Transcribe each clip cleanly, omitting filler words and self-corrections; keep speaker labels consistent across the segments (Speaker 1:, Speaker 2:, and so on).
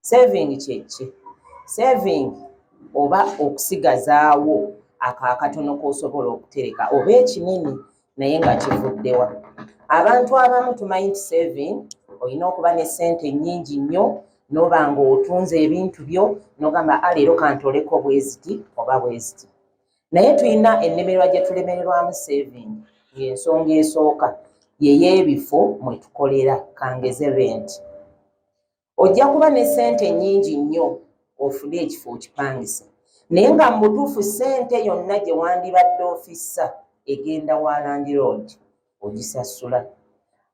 Speaker 1: Saving kyeki. Saving oba okusigazaawo akakatono k'osobola okutereka oba ekinene naye nga kivuddewa. Abantu abamu tumanyi nti saving olina okuba ne ssente nnyingi nnyo n'oba ng'otunze ebintu byo n'ogamba leero kantoleko bweziti oba bweziti. Naye tulina ennemerwa gye tulemererwamu saving ng'ensonga esooka yeyeebifo mwe tukolera kangeze rent. Ojja kuba ne ssente nnyingi nnyo ofune ekifo okipangise naye nga mu butuufu ssente yonna gye wandibadde ofissa egenda wa landlord ogisasula.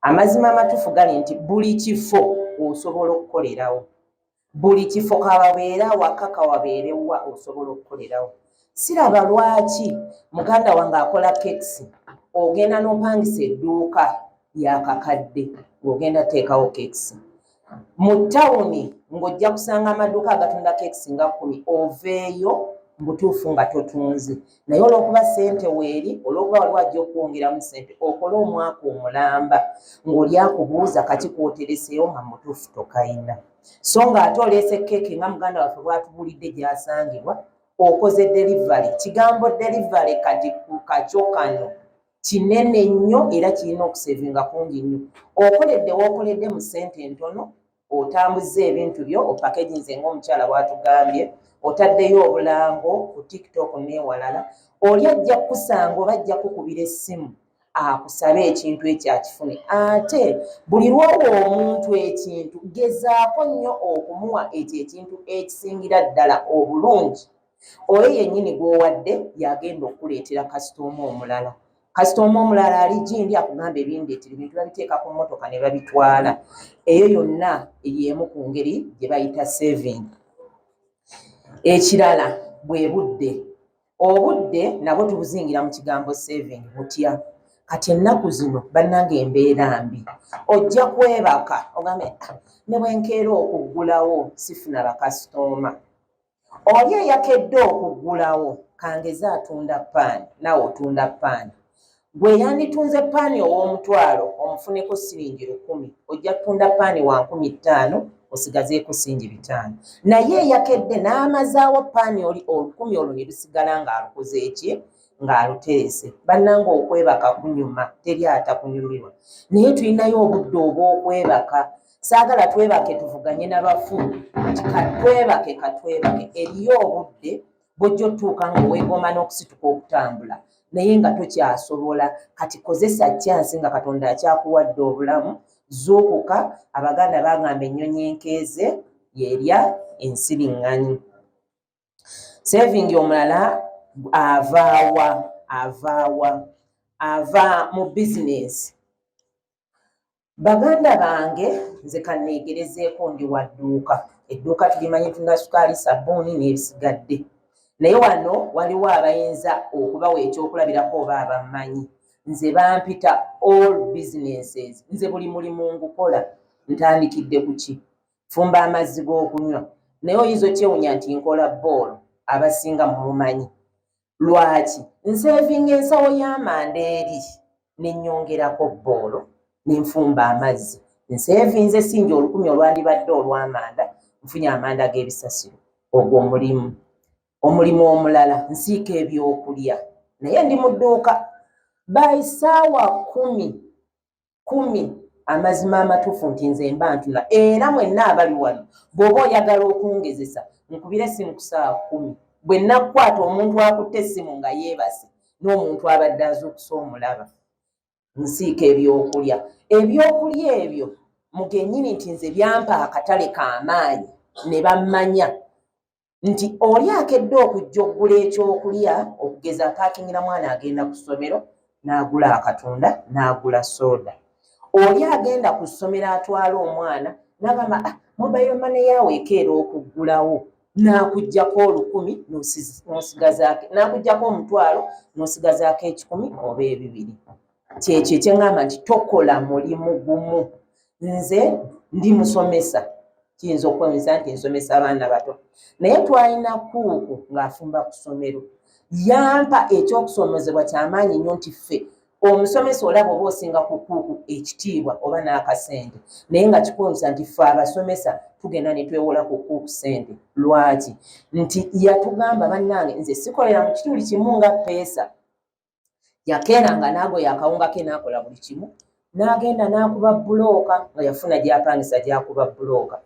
Speaker 1: Amazima amatuufu gali nti buli kifo osobola okukolerawo, buli kifo kawabeera waka kawabeerewa osobola okukolerawo. Siraba lwaki muganda wange akola kekisi ogenda n'opangisa edduuka yakakadde ng'ogenda teekawo kekisi. Mu tawuni ng'ojja kusanga amaduuka agatunda kekisi nga 10 oveeyo mbutuufu nga totunze naye olw'okuba ssente weeri olw'okuba waliwo ajja okwongeramu ssente okole omwaka omulamba ng'oli akubuuza kati kwotereseewo nga mutuufu tokayina. So ng'ate oleese keeki nga muganda waffe bw'atubulidde gy'asangibwa okoze delivery. Kigambo delivery kati ku kakyo kano kinene nnyo era kirina okusevinga kungi nnyo. Okoledde w'okoledde mu ssente entono otambuza ebintu byo opakeginze ng'omukyala bw'atugambye otaddeyo obulango ku TikTok n'ewalala oli ajja kukusanga oba ajja kukubira essimu akusabe ekintu ekyo akifune. Ate buli lw'owa omuntu ekintu gezaako nnyo okumuwa ekyo ekintu ekisingira ddala obulungi oyo yennyini gw'owadde yagenda okuleetera kasitoma omulala. Kasitoma omulala ali gindi akugamba ebindeetera ebintu babiteeka ku mmotoka ne babitwala. Eyo yonna y'emu ku ngeri gye bayita saving. Ekirala bwe budde. Obudde nabwo tubuzingira mu kigambo saving butya. Kati ennaku zino bannange embeera mbi. Ojja kwebaka ogambe ne bwenkeera okuggulawo sifuna bakasitoma. Oli eyakedde okuggulawo kangeze atunda paani naawe otunda paani. Gwe yanditunze paani ow'omutwalo omufuneko siringi 10 ojja kutunda paani wa 15 osigazeeko siringi 5. Naye eyakedde n'amazaawo paani oli 10 olwo ne lusigala ng'alukoze eki ng'aluterese. Bannange okwebaka kunyuma teri atakunyumirwa naye tulinayo obudde obw'okwebaka. Saagala twebake tuvuganye n'abafu nti katwebake eriyo obudde bw'ojja otuuka ng'oweegomba n'okusituka okutambula naye nga tokyasobola. Kati kozesa chance nga Katonda akyakuwadde obulamu zuukuka. Abaganda bagamba ennyonyi enkeeze yerya ensiriŋŋanyi. Saving omulala ava mu bizinesi. Baganda bange nze kanneegerezeeko ndi wa dduuka. Edduuka tulimanyi tunda sukaali sabbuuni n'ebisigadde naye wano waliwo abayinza okubawa ekyokulabirako oba abammanyi. Nze bampita all businesses. Nze buli mulimu ngukola ntandikidde ku ki? Fumba amazzi g'okunywa naye oyinza okyewunya nti nkola boolo abasinga mumumanyi. Lwaki? Nsevinga ensawo y'amanda eri n'ennyongerako boolo n'enfumba amazzi. Nsevinze sinja 10 olwandibadde olw'amanda nfunye amanda g'ebisasiro. Ogwo omulimu omulala nsiika ebyokulya naye ndi mu dduuka by ssaawa 10 amazima amatuufu nti nze mba ntula. Era mwenna abali wano bw'oba oyagala okungezesa nkubira essimu ku ssaawa 10 bwe nnakukwata omuntu akutte essimu nga yeebase n'omuntu abadde azuukusa omulaba. Nsiika ebyokulya. Ebyokulya ebyo mugennyini nti nze byampa akatale k'amaanyi ne bammanya nti oli akedde okujja okugula ekyokulya okugeza paakingira mwana agenda ku ssomero n'agula akatunda n'agula sooda. Oli agenda ku ssomero atwala omwana n'agamba mobile money yaawe ekeera okuggulawo n'akuggyako 10 n'osigazaako n'akuggyako 1000 n'osigazaako 10 oba 2. Kyekyo kyeŋŋamba nti tokola mulimu gumu. Nze ndi musomesa kiyinza okwewuunyisa nti nsomesa abaana bato naye twalina kuuku ng'afumba ku ssomero yampa ekyokusomezebwa ky'amaanyi nnyo nti ffe omusomesa olaba oba osinga ku kuuku ekitiibwa oba n'akasente naye nga kikuwunyisa nti ffe abasomesa tugenda ne twewola ku kuuku sente. Lwaki? Nti yatugamba bannange nze sikolera mu kituli kimu nga peesa, yakeeranga n'agoya akawunga ke n'akola buli kimu, n'agenda n'akuba bulooka nga yafuna gy'apangisa gy'akuba bulooka,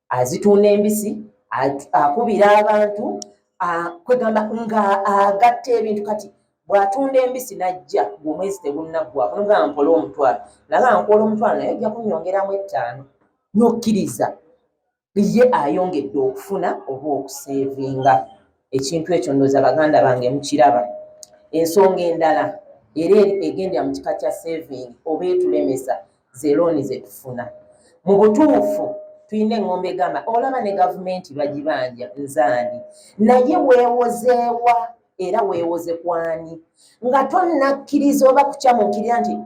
Speaker 1: azitunda embisi, akubira abantu, kwegamba nga agatta ebintu. Kati bw'atunda embisi n'ajja ng'omwezi tegunnaggwako nogamba mpole omutwalo, nagamba nkola omutwalo naye ojja kunnyongeramu 5 n'okkiriza ye ayongedde okufuna oba okuseevinga. Ekintu ekyo ndowooza baganda bange mukiraba. Ensonga endala era egendera mu kika kya saving oba etulemesa ze looni ze tufuna. Mu butuufu tulina eŋŋombe egamba olaba ne gavumenti bagibanja nzandi, naye weewozeewa era weewoze kwani nga tonnakkiriza oba kukyamuukirira nti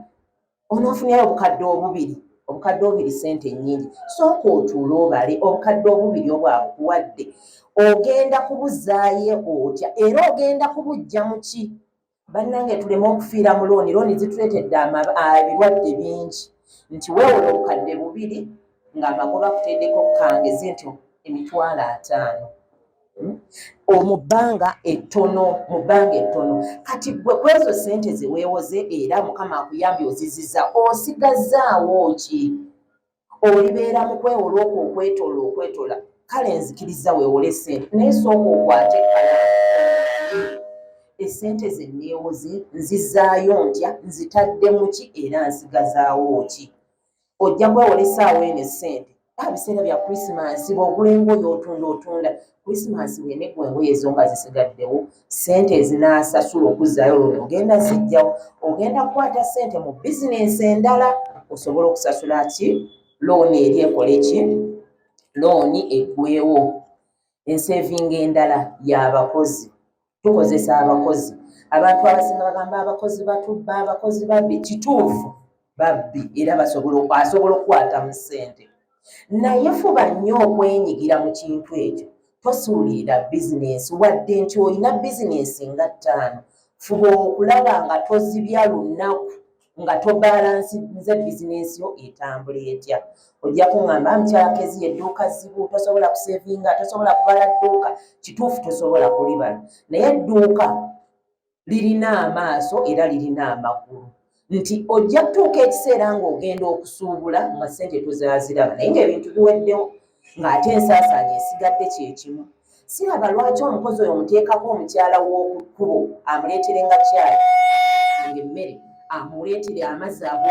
Speaker 1: onoofunirayo obukadde obubiri sente nnyingi. Sooka otuule obale obukadde obubiri obwakuwadde ogenda kubuzaayo otya era ogenda kubujja mu ki? Bannange tuleme okufiira mu looni. Looni zituleetedde ebirwadde bingi, nti weewola obukadde 2 ng'amagoba akuteddeko kangezi nti emitwalo 5 mu bbanga ettono. Kati gwe kwezo sente ze weewoze era Mukama akuyambye oziziza, osigazaawo ki? Olibeera mu kwewola okwo okwetoola. Kale nzikiriza weewole sente naye sooka okwate esente ze neewoze nzizaayo ntya, nzitadde mu ki era nsigazaawo ki? Ojja kwewola essaawa eno sente. Biseera bya Krisimansi bw'ogula engoye otunda. Krisimansi bw'eneggwa engoye ezo nga zisigaddewo, sente ezinaasasula okuzaayo looni ogenda zijjawo. Ogenda kukwata sente mu bizinensi endala osobola okusasula ki? Looni eri ekole ki? Looni eggwewo. Enseevinga endala y'abakozi. Tukozesa abakozi. Abantu abasinga bagamba abakozi batubba, abakozi babbi. Kituufu babbi era asobola okukwata mu ssente, naye fuba nnyo okwenyigira mu kintu ekyo. Tosuulirira bizinensi wadde nti olina bizinensi nga 5, fuba okulaba nga tozibya lunaku, nga tobalansinze bizinensi yo etambula etya. Ojja kuŋŋamba mukyakezi edduuka zibu, tosobola kuseevinga, tosobola kubala dduuka. Kituufu tosobola kulibala, naye edduuka lirina amaaso era lirina amagulu. Nti ojja kutuuka ekiseera ng'ogenda okusuubula nga sente tozaaziraba naye ng'ebintu biweddewo ng'ate ensaasaanya esigadde kyekimu. Siraba lwaki omukozi oyo omuteekako omukyala w'oku kkubo amuleeterenga caayi ng'emmere, amuleetere amazzi ago.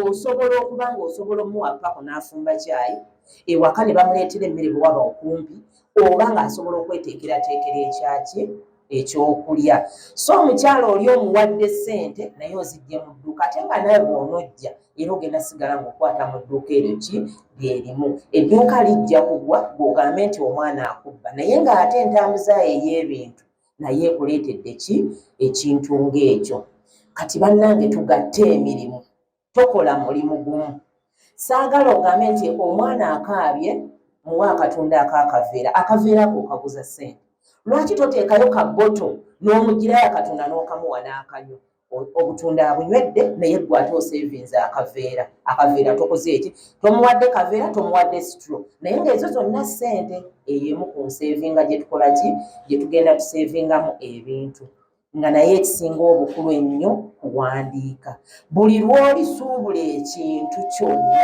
Speaker 1: Osobola okuba ng'osobola omuwa pako n'afumba caayi, ewaka ne bamuleetera emmere bwe waba okumpi, oba ng'asobola okweteekerateekera ekyaki ekyokulya. So omukyala oli omuwadde sente naye ozijje mu dduuka, ate nga nawe bw'onojja era ogenda sigala ng'okwata mu dduuka eryo ki lyerimu. Edduuka lijja kugwa bw'ogambe nti omwana akubba, naye ng'ate entambuza ey'ebintu naye ekuleetedde ki? Ekintu ng'ekyo. Kati bannange tugatte emirimu, tokola mulimu gumu. Saagala ogambe nti omwana akaabye muwe akatunda akaveera, akaveera ako okaguza sente. Lwaki toteekayo ka bboto n'omugirayo akatunda n'okamuwa n'akanywa? Obutunda abunywedde naye gwe ate oseevinze akaveera. Akaveera tokoze eki? Tomuwadde kaveera, tomuwadde sitro, naye ng'ezo zonna ssente. Ey'emu ku nseevinga gye tukola ki? Gye tugenda tuseevingamu ebintu. Nga naye ekisinga obukulu ennyo kuwandiika. Buli lw'olisuubula ekintu kyonna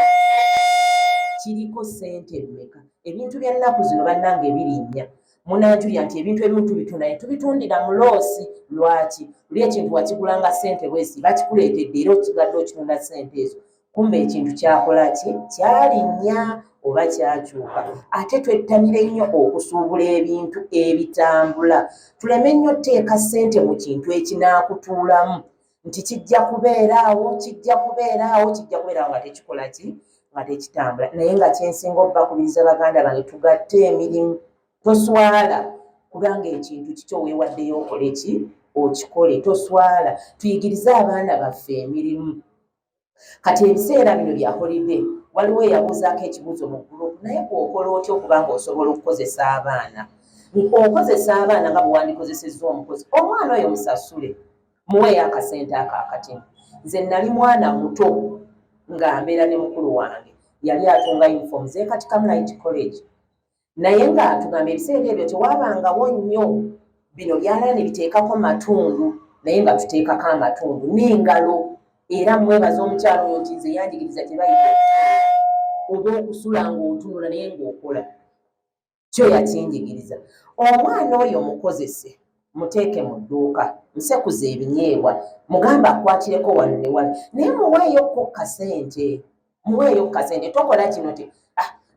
Speaker 1: kiriko ssente mmeka? Ebintu by'ennaku zino bannange birinnya. Munanjulira nti ebintu ebimu tubitunda ne tubitundira mu loosi. Lwaki? Luli ekintu wakigulanga ssente bwesi bakikuleetedde era okigadde okitunda ssente ezo. Kumbe ekintu kyakola ki? Kyalinnya oba kyakyuka. Ate twettanire nnyo okusuubula ebintu ebitambula. Tuleme nnyo tteeka ssente mu kintu ekinaakutuulamu nti kijja kubeeraawo nga tekikola ki? Nga tekitambula. Naye nga kyensinga obbakubiriza baganda bange tugatte emirimu. Toswala kubanga ekintu kikyo weewaddeyo okole ki? Okikole. Toswala. Tuyigirize abaana baffe emirimu. Kati ebiseera bino bya holide waliwo eyabuuzaako ekibuuzo mu gurupu, naye bw'okola otya okuba ng'osobola okukozesa abaana? Okozesa abaana nga bwe wandikozesezza omukozi. Omwana oyo musasule, muweeyo akasente ako akatini. Nze nali mwana muto nga mbeera ne mukulu wange yali atunga uniform z'ekati Carmelite College, naye nga tugamba ebiseera ebyo tewabangawo nnyo bino byala ne biteekako matundu, naye nga tuteekako amatundu n'engalo. Era mwebaza omukyalo oyo nti nze yanjigiriza kye bayita oba okusula ng'otunula naye ng'okola, kyo yakinjigiriza. Omwana oyo mukozese, muteeke mu dduuka, musekuze ebinyeebwa, mugambe akwatireko wano ne wano, naye muweeyoko kasente, muweeyo kasente. Tokola kino ti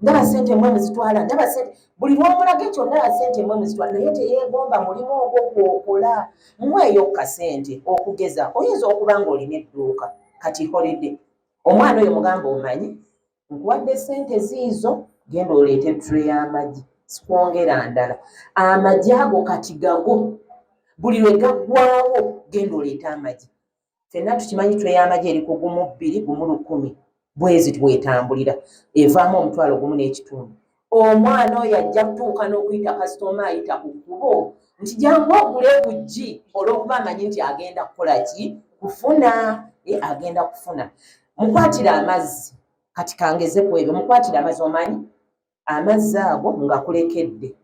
Speaker 1: ndaba sente mwe muzitwala, ndaba sente, buli lw'omulaga ekyo ndaba sente mwe muzitwala, naye teyeegomba mulimu ogwo gw'okola. Muweeyo kasente okugeza. Oyinza okuba ng'olina edduuka kati holide, omwana oyo mugamba omanyi nkuwadde sente ziizo, genda oleete tray y'amagi, sikwongera ndala. Amagi ago kati gago, buli lwe gaggwaawo genda oleete amagi. Ffenna tukimanyi tray y'amagi eri ku gumu 2, gumu 10, bwezi twetambulira, evaamu 1.5. Omwana oyo ajja kutuuka n'okuyita kasitoma ayita ku kkubo nti jangu ogule bugi, olw'okuba amanyi nti agenda kukola ki? Kufuna. Agenda kufuna. Mukwatira amazzi, kati kangeze ku ebyo, mukwatira amazzi. Omanyi amazzi ago nga kulekedde,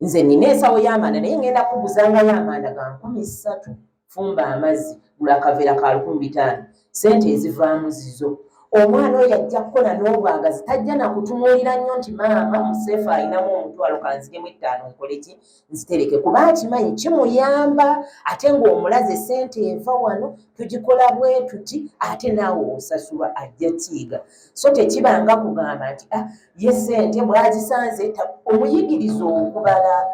Speaker 1: nze nina ensawo y'amanda naye ngenda kuguzangayo amanda ga 3,000, fumba amazzi, gula akaveera ka 500, sente ezivaamu zizo. Omwana oyo ajja kukola n'obwagazi, tajja nakutunuulira nnyo nti maama museefu ayinamu 1,000 kanzigemu 5 nkole ki? Nzitereke, kuba akimanyi kimuyamba. Ate ng'omulaze sente eva wano, tugikola bwe tuti, ate naawe osasulwa, ajja kiiga. So tekibanga kugamba nti ye sente bw'azisanze, omuyigiriza okubala.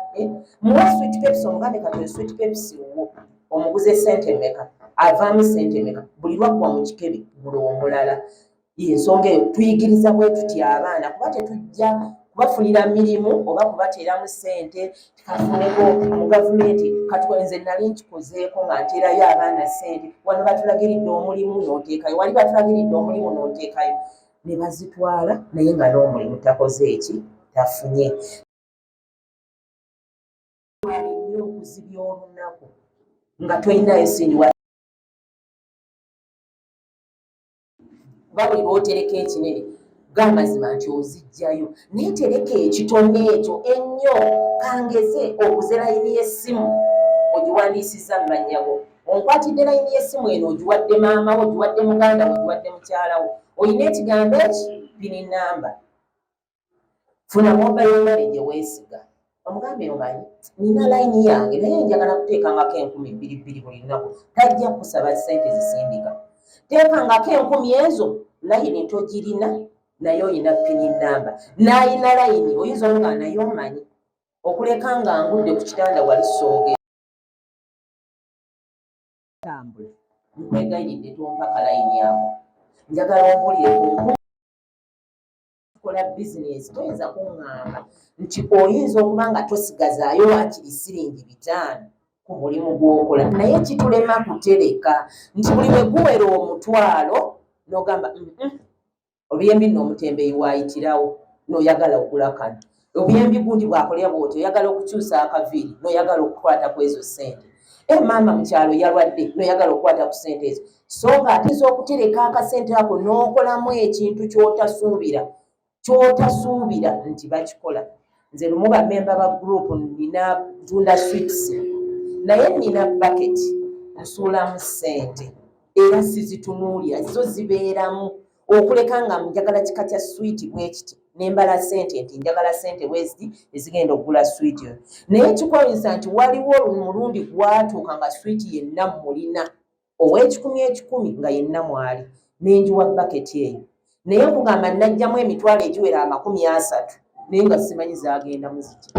Speaker 1: Muwa sweet pepsi, omugambe kati sweet pepsi wo omuguze sente mmeka, avaamu sente mmeka, buli lwaggwa mu kikebe gula omulala. Ensonga eyo tuyigiriza bwe tuti abaana, kuba tetujja kubafunira mirimu oba kubateeramu sente kafuneko mu gavumenti. Kati nze nali nkikozeeko nga nteerayo abaana sente, wano batulagiridde omulimu n'oteekayo, wali batulagiridde omulimu n'oteekayo, ne bazitwala naye nga n'omulimu takoze eki? Tafunye. Nnyo okuzibya olunaku nga toyinayo sindiwa buli lw'otereka ekinene g'amazima nti ozijjayo, naye tereka ekitono ekyo ennyo. Kangeze oguze layini y'essimu ogiwandiisizza mu mannya go, onkwatidde layini y'essimu eno ogiwadde maama wo, ogiwadde muganda wo, ogiwadde mukyala wo, olina ekigambo eki pini namba. Funa mobile money gye weesiga, omugambe omanyi nina layini yange naye njagala kuteekangako 2,000 buli lunaku, tajja kusaba sente zisindika. Teekangako 10,000 ezo, layini togirina naye oyina pini namba. N'ayina layini oyinza nga naye omanyi okuleka nga ngudde ku kitanda wali songe tambula, nkwegayiridde tompaka layini yako, njagala ompulire ku kola bizinesi. Toyinza kuŋŋamba nti oyinza okuba nga tosigazaayo waakiri siringi 5 ku mulimu gw'okola, naye kitulema kutereka nti buli lwe guwera 1,000 n'ogamba obuyembi nno omutembeeyi waayitirawo n'oyagala okugula kano, obuyembi gundi bwakolera bw'oti oyagala okukyusa akaviiri n'oyagala okukwata ku ezo sente, maama mu kyalo yalwadde n'oyagala okukwata ku sente ezo. So ng'ate okutereka akasente ako n'okolamu ekintu ky'otasuubira nti bakikola. Nze lumu bammemba ba gurupu nina tunda sweets naye nina baketi nsuulamu sente era sizitunuulira, zo zibeeramu. Okuleka nga njagala kika kya swiiti bwe kiti nembala sente nti njagala sente bweziti ezigenda okugula swiiti oyo, naye kikwanyisa nti waliwo omulundi gwatuuka nga swiiti yenna mulina ow'ekikumi nga yenna mwali, nenjiwa baketi eyo, naye nkugamba najjamu emitwalo egiwera 30 naye nga simanyi zagenda muziki.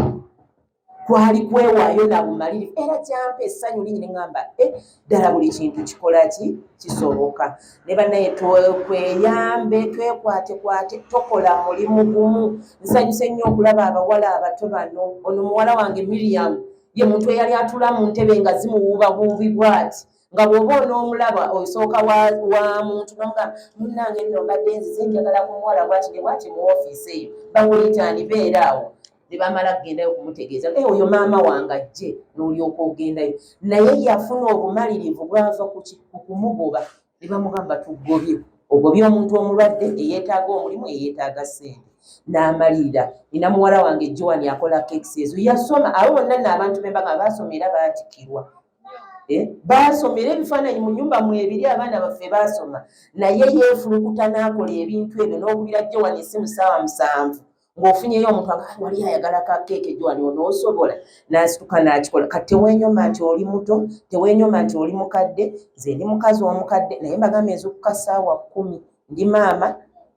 Speaker 1: Kwali kwewaayo na bumalirivu, era kyampa essanyu lingi neŋŋamba ddala buli kintu kikola ki? Kisoboka. Ne bannaye tweyambe, twekwatekwate, tokola mulimu gumu. Nsanyuse nnyo okulaba abawala abato bano. Ono muwala wange Miriam ye muntu eyali atula mu ntebe nga zimuwuubabuubi bw'ati, nga bw'oba onoomulaba osooka wa muntu n'omugamba munnange nno mbadde nzize njagala kumuwala bw'ati mu woofiisi eyo bamuyitaani beera awo. ne bamala kugendayo kumutegeeza oyo maama wange ajje n'olyoka ogendayo naye yafuna obumalirivu bwava ku kumugoba ne bamugamba tugobye ogobye omuntu omulwadde eyeetaaga omulimu eyeetaaga ssente n'amalirira nina muwala wange Joan akola kekisi ezo yasoma abo bonna n'abantu bembaga basoma era baatikirwa baasomera ebifaananyi mu nnyumba mu ebiri abaana baffe baasoma naye yeefulukuta n'akola ebintu ebyo n'okubira Joan essimu ssaawa 7 ng'ofunyeyo omuntu wali ayagala ka keeke Joan onoosobola n'asituka n'akikola kati teweenyoma nti oli muto teweenyoma nti oli mukadde nze ndi mukazi omukadde naye mbagambye nzukuka ssaawa 10 ndi maama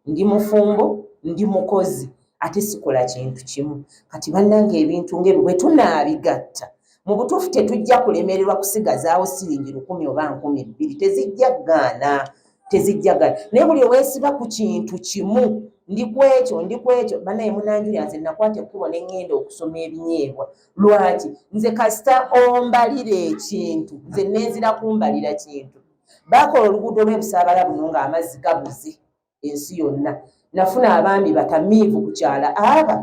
Speaker 1: ndi mufumbo ndi mukozi ate sikola kintu kimu kati bannange ebintu ng'ebyo bwe tunaabigatta mu butuufu tetujja kulemererwa kusigazaawo siringi 10 oba 20 tezijja gaana naye buli oweesiba ku kintu kimu ndi kwekyo banaye munanjulira nze nakwata ekkubo ne ŋŋenda okusoma ebinyeebwa lwaki nze kasita ombalira ekintu nze nenzira kumbalira kintu baakola oluguudo lw'ebusaabala buno ng'amazzi gabuze ensi yonna nafuna abaami batamiivu ku kyala aba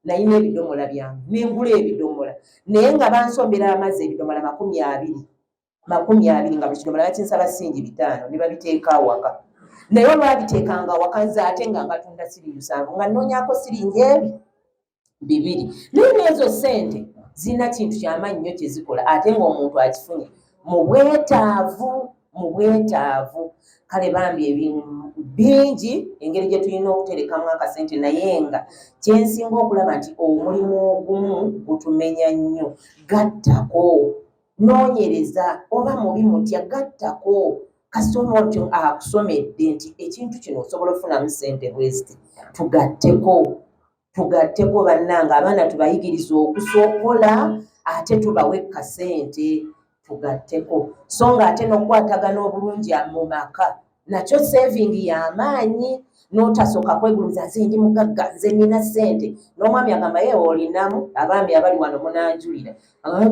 Speaker 1: nayina ebidomola byange nengula ebidomola naye nga bansombera amazzi ebidomola 20 nga buli kidomola bakinsaba singi 5 ne babiteeka awaka naye olwabiteekanga awaka nze ate nga ngatunda siringi 7 nga nnoonyaako siringi 2 naye n'ezo ssente zirina kintu ky'amaanyi nnyo kye zikola ate ng'omuntu akifunye mu bwetaavu kale bambi ebintu bingi engeri gye tulina okuterekamu akasente naye nga kyensinga okulaba nti omulimu ogumu gutumenya nnyo gattako noonyereza oba mubi mutya gattako kasoma otyo akusomedde nti ekintu kino osobola okufunamu ssente bweziti tugatteko bannange abaana tubayigiriza okusookola ate tubawe kasente tugatteko so nga ate n'okukwatagana obulungi mu maka nakyo saving y'amaanyi n'otasooka kwegulumiza nze ndi mugagga nze nina ssente n'omwami agamba ye olinamu abaami abali wano munanjulira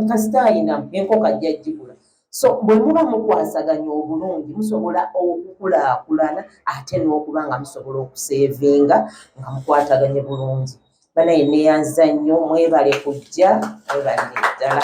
Speaker 1: kasita ayinamu enkoko ajja gigula so bwe muba mukwasaganya obulungi musobola okukulaakulana ate n'okuba nga musobola okuseevinga nga mukwataganye bulungi banaye neeyanza nnyo mwebale kujja mwebalire ddala